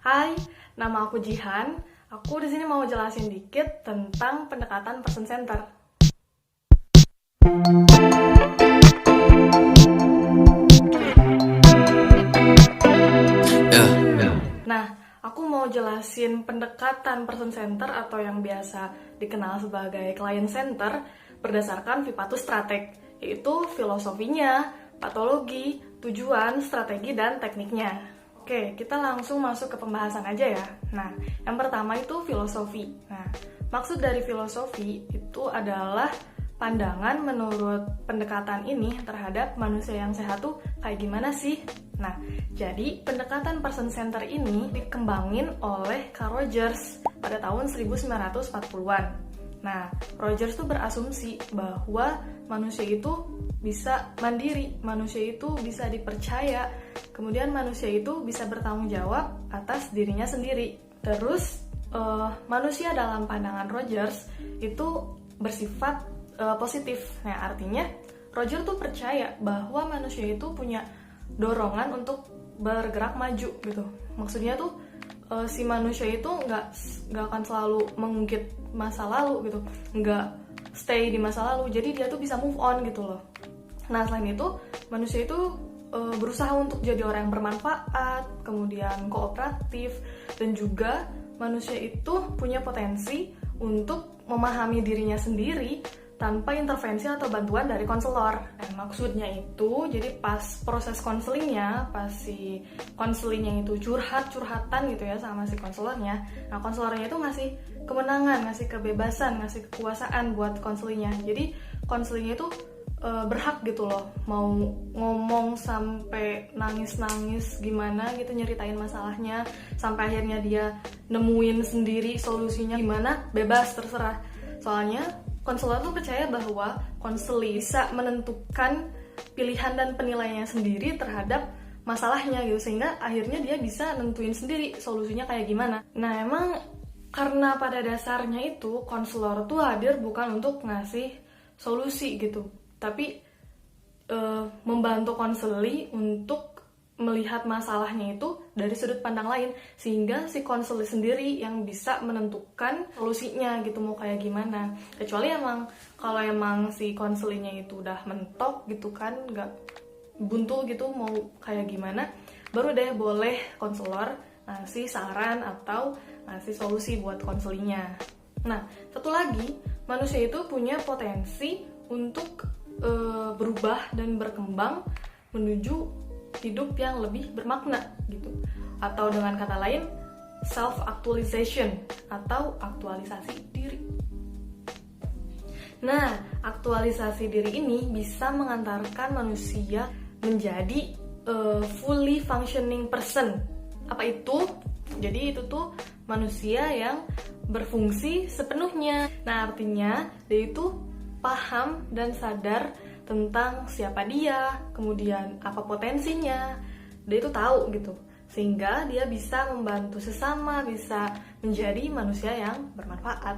Hai, nama aku Jihan. Aku di sini mau jelasin dikit tentang pendekatan person center. Nah, aku mau jelasin pendekatan person center atau yang biasa dikenal sebagai client center berdasarkan Vipatus Strateg, yaitu filosofinya, patologi, tujuan, strategi, dan tekniknya. Oke, kita langsung masuk ke pembahasan aja ya. Nah, yang pertama itu filosofi. Nah, maksud dari filosofi itu adalah pandangan menurut pendekatan ini terhadap manusia yang sehat tuh kayak gimana sih? Nah, jadi pendekatan person center ini dikembangin oleh Carl Rogers pada tahun 1940-an. Nah, Rogers tuh berasumsi bahwa manusia itu bisa mandiri, manusia itu bisa dipercaya, kemudian manusia itu bisa bertanggung jawab atas dirinya sendiri. Terus, manusia dalam pandangan Rogers itu bersifat positif. Nah, artinya Roger tuh percaya bahwa manusia itu punya dorongan untuk bergerak maju gitu. Maksudnya tuh si manusia itu nggak akan selalu mengungkit masa lalu gitu, nggak stay di masa lalu. Jadi dia tuh bisa move on gitu loh. Nah, selain itu manusia itu berusaha untuk jadi orang yang bermanfaat, kemudian kooperatif, dan juga manusia itu punya potensi untuk memahami dirinya sendiri tanpa intervensi atau bantuan dari konselor. Nah, maksudnya itu, jadi pas proses konselingnya, pas si konselingnya itu curhatan gitu ya sama si konselornya, nah konselornya itu ngasih kemenangan, ngasih kebebasan, ngasih kekuasaan buat konselingnya. Jadi konselingnya itu berhak gitu loh, mau ngomong sampai nangis-nangis gimana gitu, nyeritain masalahnya, sampai akhirnya dia nemuin sendiri solusinya gimana, bebas, terserah. Soalnya konselor tuh percaya bahwa konseling bisa menentukan pilihan dan penilaiannya sendiri terhadap masalahnya gitu, sehingga akhirnya dia bisa nentuin sendiri solusinya kayak gimana. Nah, emang karena pada dasarnya itu konselor tuh hadir bukan untuk ngasih solusi gitu, tapi membantu konseli untuk melihat masalahnya itu dari sudut pandang lain, sehingga si konseli sendiri yang bisa menentukan solusinya gitu mau kayak gimana. Kecuali kalau emang si konselinya itu udah mentok gitu kan, nggak buntu gitu mau kayak gimana, baru deh boleh konselor ngasih saran atau ngasih solusi buat konselinya. Nah, satu lagi, manusia itu punya potensi untuk berubah dan berkembang menuju hidup yang lebih bermakna gitu, atau dengan kata lain self actualization atau aktualisasi diri. Nah, aktualisasi diri ini bisa mengantarkan manusia menjadi fully functioning person. Apa itu? Jadi itu tuh manusia yang berfungsi sepenuhnya. Nah, artinya dia itu paham dan sadar tentang siapa dia, kemudian apa potensinya, dia itu tahu gitu, sehingga dia bisa membantu sesama, bisa menjadi manusia yang bermanfaat.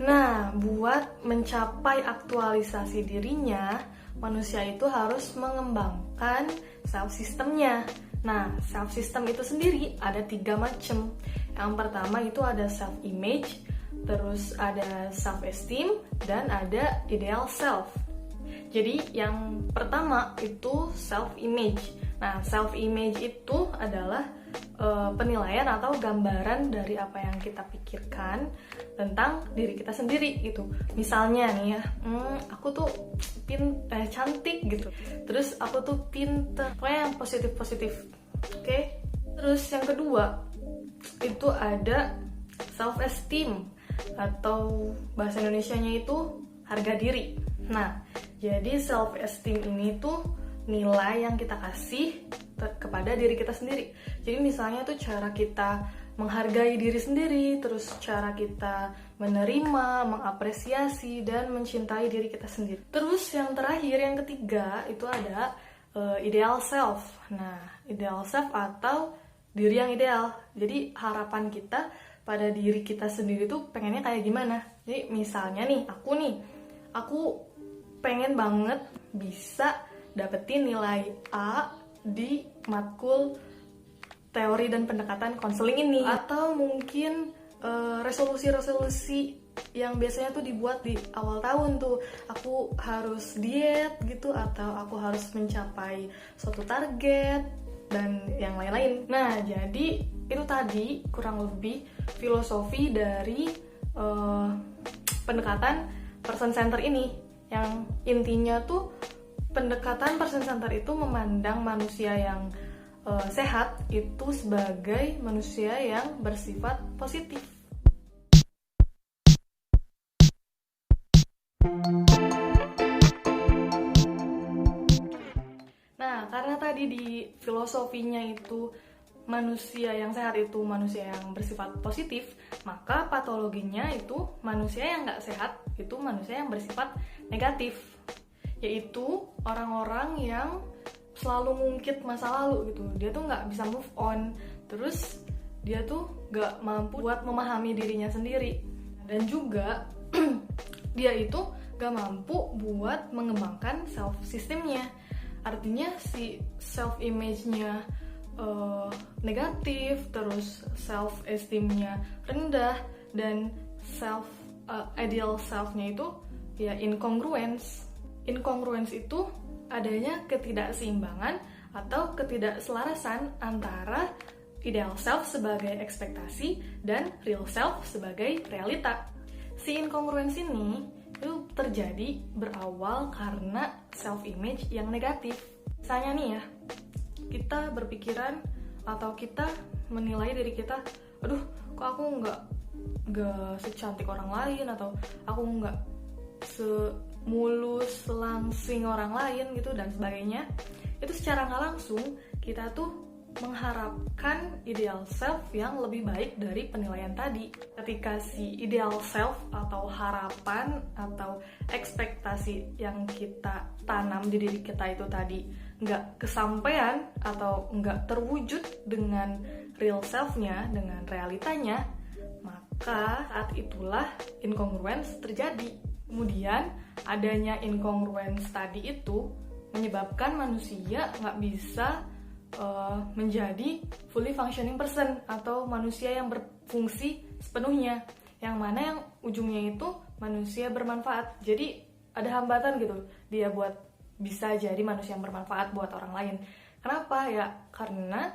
Nah, buat mencapai aktualisasi dirinya, manusia itu harus mengembangkan self systemnya. Nah, self system itu sendiri ada 3 macam. Yang pertama itu ada self image, terus ada self esteem, dan ada ideal self. Jadi yang pertama itu self image. Nah, self image itu adalah penilaian atau gambaran dari apa yang kita pikirkan tentang diri kita sendiri gitu. Misalnya nih ya, aku tuh cantik gitu. Terus aku tuh pinter. Pokoknya yang positif-positif. Oke? Terus yang kedua itu ada self esteem, atau bahasa Indonesianya itu harga diri. Nah, jadi self esteem ini tuh nilai yang kita kasih kepada diri kita sendiri. Jadi misalnya tuh cara kita menghargai diri sendiri, terus cara kita menerima, mengapresiasi, dan mencintai diri kita sendiri. Terus yang terakhir, yang ketiga, itu ada ideal self. Nah, ideal self atau diri yang ideal. Jadi harapan kita pada diri kita sendiri tuh pengennya kayak gimana. Jadi misalnya nih, aku pengen banget bisa dapetin nilai A di matkul teori dan pendekatan konseling ini, atau mungkin resolusi-resolusi yang biasanya tuh dibuat di awal tahun tuh, aku harus diet gitu, atau aku harus mencapai suatu target dan yang lain-lain. Nah, jadi itu tadi kurang lebih filosofi dari pendekatan person center ini, yang intinya tuh pendekatan person center itu memandang manusia yang sehat itu sebagai manusia yang bersifat positif. Nah, karena tadi di filosofinya itu manusia yang sehat itu manusia yang bersifat positif, maka patologinya itu manusia yang nggak sehat itu manusia yang bersifat negatif, yaitu orang-orang yang selalu ngungkit masa lalu gitu. Dia tuh nggak bisa move on, terus dia tuh nggak mampu buat memahami dirinya sendiri, dan juga dia itu nggak mampu buat mengembangkan self systemnya. Artinya si self image-nya negatif, terus self esteem-nya rendah, dan ideal self-nya itu ya incongruence. Incongruence itu adanya ketidakseimbangan atau ketidakselarasan antara ideal self sebagai ekspektasi dan real self sebagai realita. Si incongruence ini itu terjadi berawal karena self image yang negatif. Misalnya nih ya, kita berpikiran atau kita menilai diri kita, aduh kok aku nggak secantik orang lain, atau aku nggak mulus langsing orang lain gitu dan sebagainya. Itu secara nggak langsung kita tuh mengharapkan ideal self yang lebih baik dari penilaian tadi. Ketika si ideal self atau harapan atau ekspektasi yang kita tanam di diri kita itu tadi nggak kesampaian atau nggak terwujud dengan real self-nya, dengan realitanya, maka saat itulah incongruence terjadi. Kemudian adanya incongruence tadi itu menyebabkan manusia nggak bisa menjadi fully functioning person atau manusia yang berfungsi sepenuhnya, yang mana yang ujungnya itu manusia bermanfaat. Jadi ada hambatan gitu dia buat bisa jadi manusia yang bermanfaat buat orang lain. Kenapa? Ya karena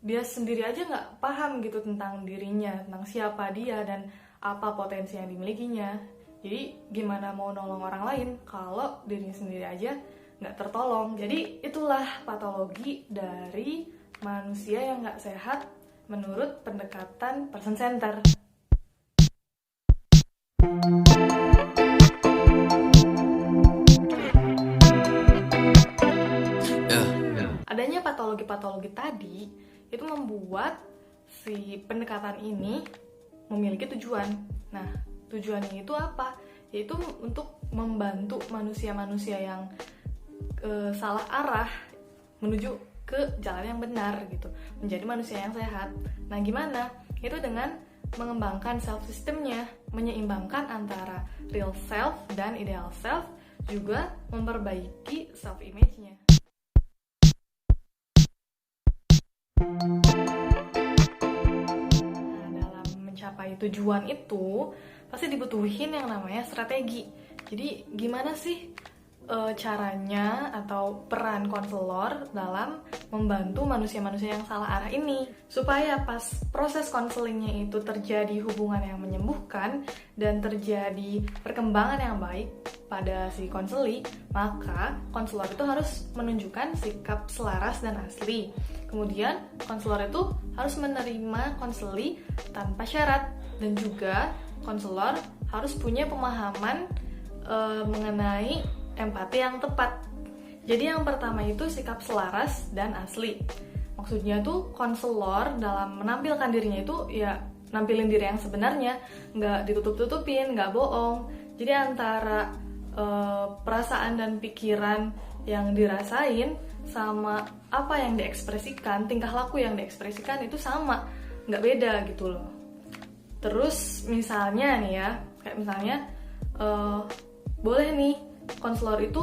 dia sendiri aja nggak paham gitu tentang dirinya, tentang siapa dia dan apa potensi yang dimilikinya. Jadi gimana mau nolong orang lain kalau dirinya sendiri aja nggak tertolong. Jadi itulah patologi dari manusia yang nggak sehat menurut pendekatan person center. Adanya patologi-patologi tadi itu membuat si pendekatan ini memiliki tujuan. Nah, tujuannya itu apa? Yaitu untuk membantu manusia-manusia yang salah arah menuju ke jalan yang benar gitu, menjadi manusia yang sehat. Nah, gimana? Itu dengan mengembangkan self systemnya, menyeimbangkan antara real self dan ideal self, juga memperbaiki self image-nya. Nah, dalam mencapai tujuan itu pasti dibutuhin yang namanya strategi. Jadi gimana sih caranya atau peran konselor dalam membantu manusia-manusia yang salah arah ini supaya pas proses konselingnya itu terjadi hubungan yang menyembuhkan dan terjadi perkembangan yang baik pada si konseli, maka konselor itu harus menunjukkan sikap selaras dan asli. Kemudian konselor itu harus menerima konseli tanpa syarat, dan juga konselor harus punya pemahaman mengenai empati yang tepat. Jadi yang pertama itu sikap selaras dan asli. Maksudnya tuh konselor dalam menampilkan dirinya itu ya nampilin diri yang sebenarnya, nggak ditutup-tutupin, nggak bohong. Jadi antara perasaan dan pikiran yang dirasain sama apa yang diekspresikan, tingkah laku yang diekspresikan itu sama, nggak beda gitu loh. Terus misalnya nih ya, kayak misalnya boleh nih konselor itu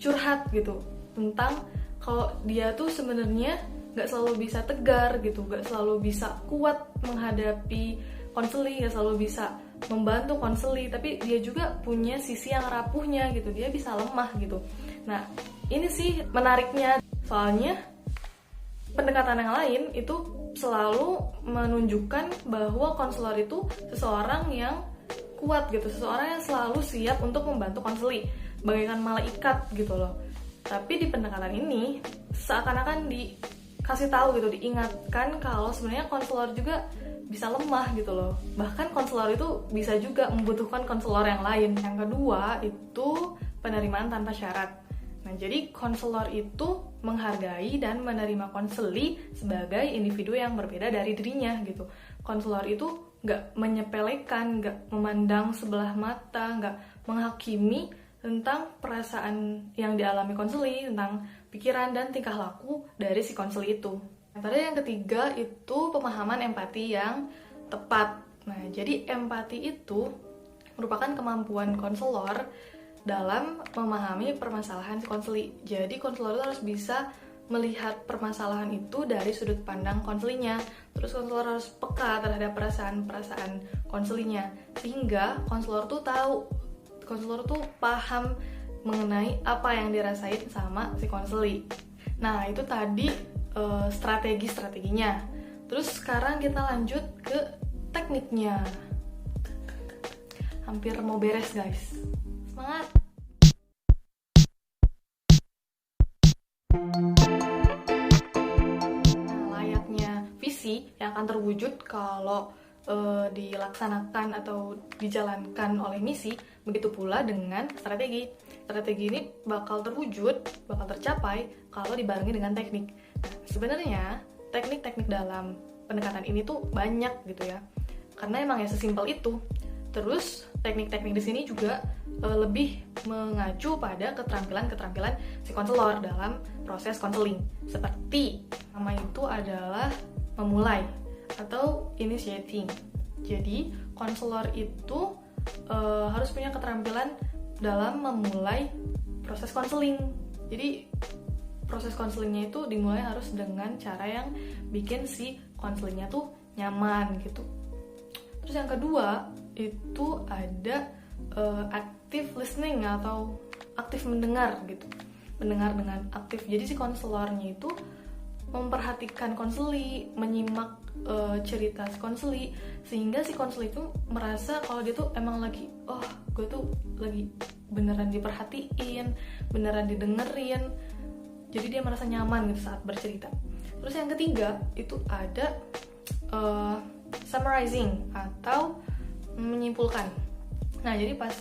curhat gitu tentang kalau dia tuh sebenarnya nggak selalu bisa tegar gitu, nggak selalu bisa kuat menghadapi konseli, nggak selalu bisa membantu konseli, tapi dia juga punya sisi yang rapuhnya gitu, dia bisa lemah gitu. Nah, ini sih menariknya, soalnya pendekatan yang lain itu selalu menunjukkan bahwa konselor itu seseorang yang kuat gitu, seseorang yang selalu siap untuk membantu konseli, bagaikan malaikat gitu loh. Tapi di pendekatan ini seakan-akan dikasih tahu gitu, diingatkan kalau sebenarnya konselor juga bisa lemah gitu loh. Bahkan konselor itu bisa juga membutuhkan konselor yang lain. Yang kedua itu penerimaan tanpa syarat. Nah, jadi konselor itu menghargai dan menerima konseli sebagai individu yang berbeda dari dirinya gitu. Konselor itu nggak menyepelekan, nggak memandang sebelah mata, nggak menghakimi tentang perasaan yang dialami konseli, tentang pikiran dan tingkah laku dari si konseli itu. Pada yang ketiga itu pemahaman empati yang tepat. Nah, jadi empati itu merupakan kemampuan konselor dalam memahami permasalahan si konseli. Jadi konselor itu harus bisa melihat permasalahan itu dari sudut pandang konselinya. Terus konselor harus peka terhadap perasaan-perasaan konselinya, sehingga konselor tuh tahu, konselor tuh paham mengenai apa yang dirasain sama si konseli. Nah, itu tadi strategi-strateginya. Terus sekarang kita lanjut ke tekniknya. Hampir mau beres, guys. Semangat! Nah, layaknya visi yang akan terwujud kalau dilaksanakan atau dijalankan oleh misi, begitu pula dengan strategi. Strategi ini bakal terwujud, bakal tercapai kalau dibarengi dengan teknik. Nah, sebenarnya teknik-teknik dalam pendekatan ini tuh banyak gitu ya, karena emang ya sesimpel itu. Terus teknik-teknik di sini juga lebih mengacu pada keterampilan-keterampilan si konselor dalam proses konseling. Seperti nama itu adalah memulai atau initiating. Jadi konselor itu harus punya keterampilan dalam memulai proses konseling. Jadi proses konselingnya itu dimulai harus dengan cara yang bikin si konselingnya tuh nyaman gitu. Terus yang kedua itu ada active listening atau aktif mendengar gitu. Mendengar dengan aktif. Jadi si konselornya itu memperhatikan konseli, menyimak cerita si konseli, sehingga si konseli itu merasa kalau dia tuh emang lagi, oh gue tuh lagi beneran diperhatiin, beneran didengerin. Jadi dia merasa nyaman gitu saat bercerita. Terus yang ketiga itu ada summarizing atau menyimpulkan. Nah, jadi pas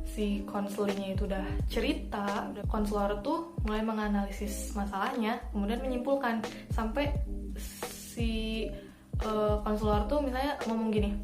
si konselingnya itu udah cerita, konselor tuh mulai menganalisis masalahnya, kemudian menyimpulkan sampai si konselor tuh misalnya ngomong gini,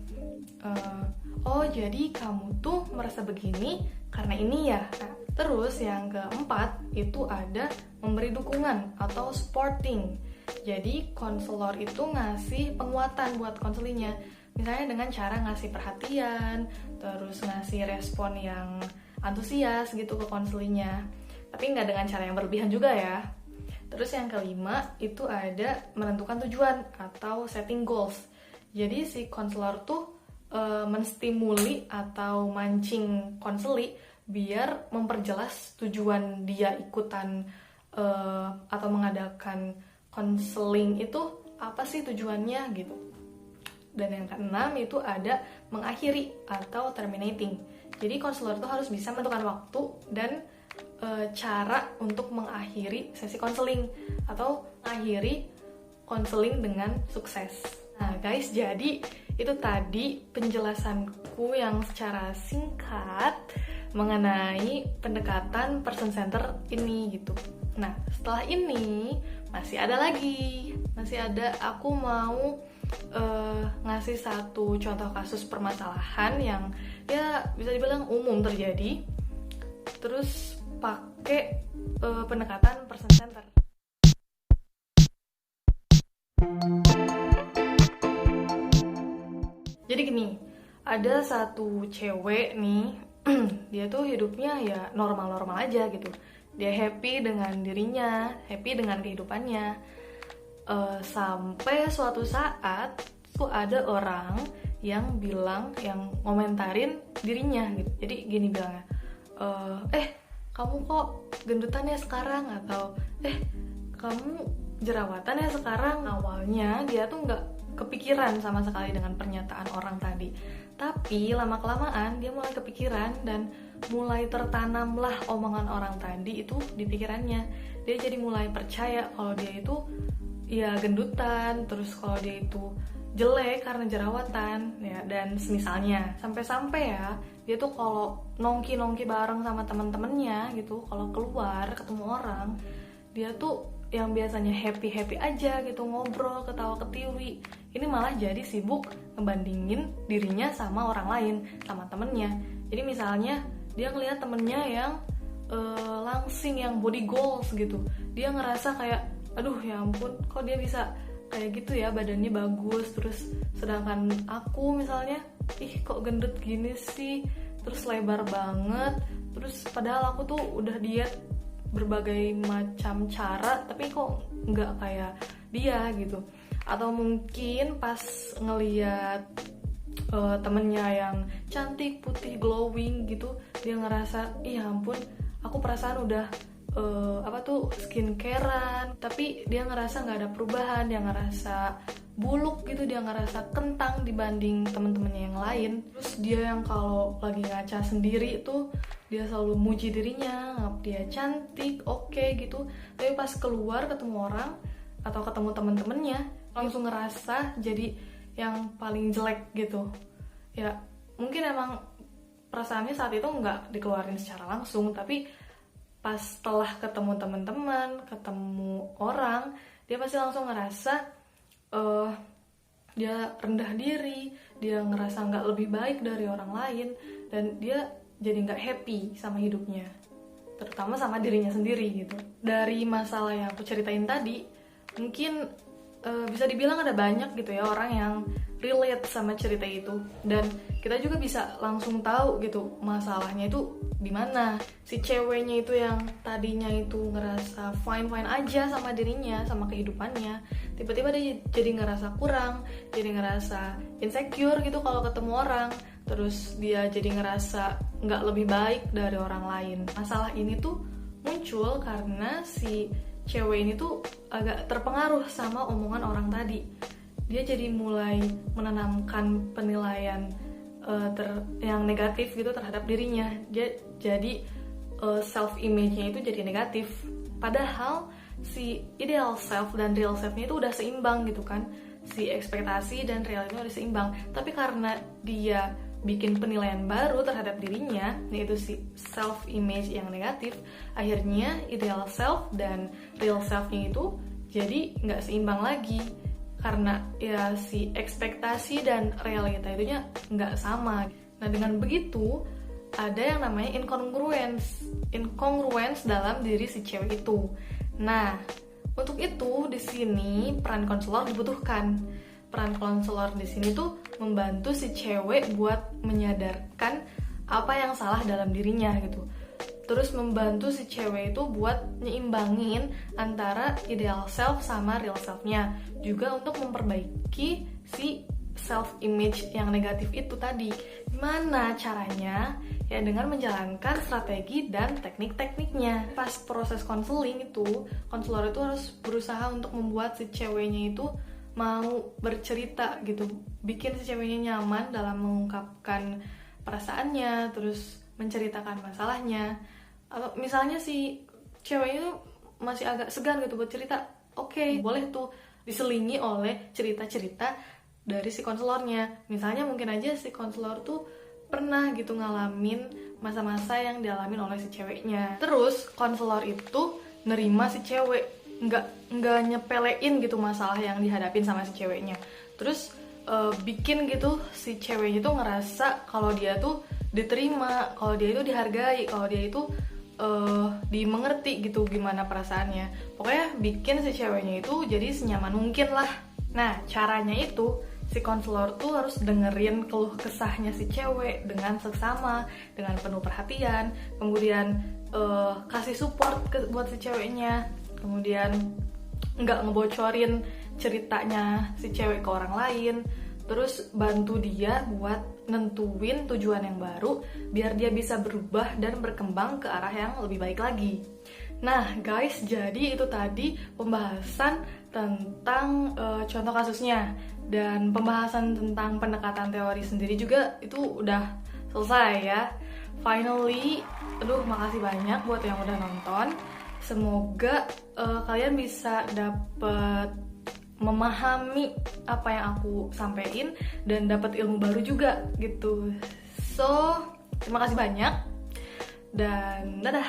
oh jadi kamu tuh merasa begini karena ini ya. Nah, terus yang keempat itu ada memberi dukungan atau supporting. Jadi konselor itu ngasih penguatan buat konselinya, misalnya dengan cara ngasih perhatian, terus ngasih respon yang antusias gitu ke konselinya, tapi nggak dengan cara yang berlebihan juga ya. Terus yang kelima itu ada menentukan tujuan atau setting goals. Jadi si konselor tuh menstimuli atau mancing konseli biar memperjelas tujuan dia ikutan atau mengadakan konseling itu apa sih tujuannya gitu. Dan yang keenam itu ada mengakhiri atau terminating. Jadi konselor itu harus bisa menentukan waktu dan cara untuk mengakhiri sesi konseling atau mengakhiri konseling dengan sukses. Nah guys, jadi itu tadi penjelasanku yang secara singkat mengenai pendekatan person center ini gitu. Nah setelah ini masih ada aku mau ngasih satu contoh kasus permasalahan yang ya bisa dibilang umum terjadi, terus pakai pendekatan person center. Jadi gini, ada satu cewek nih, dia tuh hidupnya ya normal-normal aja gitu. Dia happy dengan dirinya, happy dengan kehidupannya. Sampai suatu saat tuh ada orang yang bilang, yang ngomentarin dirinya gitu. Jadi gini bilangnya, kamu kok gendutan ya sekarang, atau kamu jerawatan ya sekarang. Awalnya dia tuh nggak kepikiran sama sekali dengan pernyataan orang tadi, tapi lama-kelamaan dia mulai kepikiran dan mulai tertanamlah omongan orang tadi itu di pikirannya. Dia jadi mulai percaya kalau dia itu ya gendutan, terus kalau dia itu jelek karena jerawatan ya, dan semisalnya. Sampai-sampai ya dia tuh kalau nongki bareng sama teman-temannya gitu, kalau keluar ketemu orang, dia tuh yang biasanya happy aja gitu, ngobrol, ketawa ketiwi, ini malah jadi sibuk ngebandingin dirinya sama orang lain, sama temennya. Jadi misalnya dia ngelihat temennya yang langsing, yang body goals gitu, dia ngerasa kayak, aduh ya ampun, kok dia bisa kayak gitu ya, badannya bagus, terus sedangkan aku misalnya, kok gendut gini sih, terus lebar banget, terus padahal aku tuh udah diet berbagai macam cara, tapi kok nggak kayak dia gitu. Atau mungkin pas ngeliat temennya yang cantik, putih, glowing gitu, dia ngerasa, ya ampun, aku perasaan udah skincarean, tapi dia ngerasa nggak ada perubahan, dia ngerasa buluk gitu, dia ngerasa kentang dibanding teman-temannya yang lain. Terus dia yang kalau lagi ngaca sendiri itu dia selalu muji dirinya, ngap dia cantik, oke gitu, tapi pas keluar ketemu orang atau ketemu teman-temannya langsung ngerasa jadi yang paling jelek gitu. Ya mungkin emang perasaannya saat itu nggak dikeluarin secara langsung, tapi pas setelah ketemu teman-teman, ketemu orang, dia pasti langsung ngerasa dia rendah diri, dia ngerasa nggak lebih baik dari orang lain, dan dia jadi nggak happy sama hidupnya, terutama sama dirinya sendiri gitu. Dari masalah yang aku ceritain tadi, mungkin bisa dibilang ada banyak gitu ya orang yang relate sama cerita itu, dan kita juga bisa langsung tahu gitu masalahnya itu di mana. Si ceweknya itu yang tadinya itu ngerasa fine aja sama dirinya, sama kehidupannya, tiba-tiba dia jadi ngerasa kurang, jadi ngerasa insecure gitu kalau ketemu orang, terus dia jadi ngerasa nggak lebih baik dari orang lain. Masalah ini tuh muncul karena si cewek ini tuh agak terpengaruh sama omongan orang tadi. Dia jadi mulai menanamkan penilaian yang negatif gitu terhadap dirinya. Dia jadi self image-nya itu jadi negatif. Padahal si ideal self dan real self-nya itu udah seimbang gitu kan. Si ekspektasi dan realnya udah seimbang. Tapi karena dia bikin penilaian baru terhadap dirinya, yaitu si self image yang negatif, akhirnya ideal self dan real self-nya itu jadi nggak seimbang lagi, karena ya si ekspektasi dan realita itunya nggak sama. Nah dengan begitu ada yang namanya incongruence dalam diri si cewek itu. Nah untuk itu di sini peran konselor dibutuhkan. Peran konselor di sini tuh membantu si cewek buat menyadarkan apa yang salah dalam dirinya gitu. Terus membantu si cewek itu buat nyeimbangin antara ideal self sama real self-nya. Juga untuk memperbaiki si self image yang negatif itu tadi. Gimana caranya? Ya dengan menjalankan strategi dan teknik-tekniknya. Pas proses konseling itu, konselor itu harus berusaha untuk membuat si ceweknya itu mau bercerita gitu, bikin si ceweknya nyaman dalam mengungkapkan perasaannya, terus menceritakan masalahnya. Atau misalnya si ceweknya masih agak segan gitu buat cerita, oke, boleh tuh diselingi oleh cerita-cerita dari si konselornya. Misalnya mungkin aja si konselor tuh pernah gitu ngalamin masa-masa yang dialamin oleh si ceweknya. Terus konselor itu nerima si cewek, nggak nyepelein gitu masalah yang dihadapin sama si ceweknya. Terus bikin gitu si ceweknya tuh ngerasa kalau dia tuh diterima, kalau dia itu dihargai, kalau dia itu dimengerti gitu gimana perasaannya. Pokoknya bikin si ceweknya itu jadi senyaman mungkin lah. Nah caranya itu si konselor tuh harus dengerin keluh kesahnya si cewek dengan seksama, dengan penuh perhatian, kemudian kasih support buat si ceweknya, kemudian nggak ngebocorin ceritanya si cewek ke orang lain, terus bantu dia buat nentuin tujuan yang baru biar dia bisa berubah dan berkembang ke arah yang lebih baik lagi. Nah guys, jadi itu tadi pembahasan tentang contoh kasusnya, dan pembahasan tentang pendekatan teori sendiri juga itu udah selesai ya. Finally, aduh makasih banyak buat yang udah nonton. Semoga kalian bisa dapet memahami apa yang aku sampaikan dan dapat ilmu baru juga gitu. So, terima kasih banyak dan dadah.